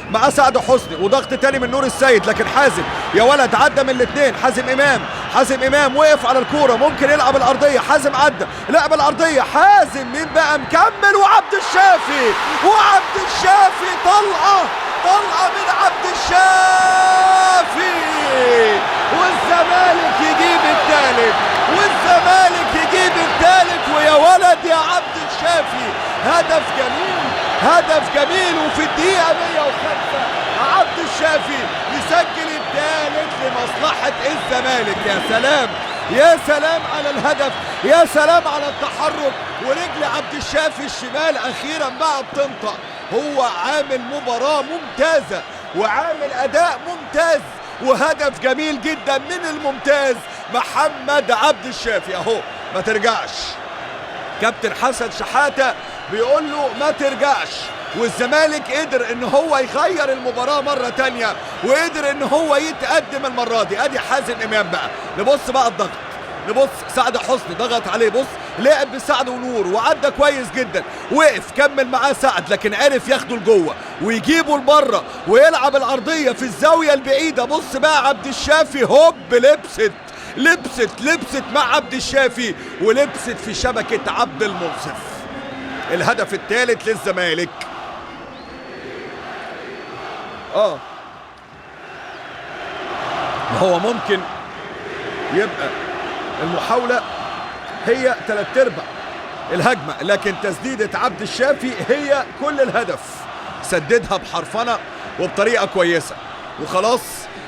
مع سعد حسني وضغط تاني من نور السيد، لكن حازم يا ولد عدى من الاثنين. حازم امام وقف على الكوره، ممكن يلعب الارضيه. حازم عدى لعب الارضيه. حازم مين بقى مكمل؟ وعبد الشافي طلقه من عبد الشافي، والزمالك يجيب الثالث. ويا ولد يا عبد الشافي، هدف جميل. وفي الدقيقة 105 عبد الشافي يسجل الثالث لمصلحة الزمالك. يا سلام على الهدف، يا سلام على التحرك، ورجل عبد الشافي الشمال أخيرا بقى بتنطق. هو عامل مباراة ممتازة وعامل أداء ممتاز وهدف جميل جدا من الممتاز محمد عبد الشافي. اهو ما ترجعش، كابتن حسن شحاتة بيقول له ما ترجعش. والزمالك قدر ان هو يغير المباراة مرة تانية، وقدر ان هو يتقدم المرة دي. ادي حازم امام بقى، نبص بقى الضغط، نبص سعد حسني ضغط عليه، بص لعب بسعد ونور وعدى كويس جدا، وقف كمل معاه سعد، لكن عرف ياخده لجوه ويجيبه لبره ويلعب الارضيه في الزاويه البعيده. بص بقى عبد الشافي هوب لبست مع عبد الشافي ولبست في شبكه عبد المنصف. الهدف الثالث للزمالك. هو ممكن يبقى المحاولة هي 3/4 الهجمة، لكن تسديدة عبد الشافي هي كل الهدف. سددها بحرفنة وبطريقة كويسة، وخلاص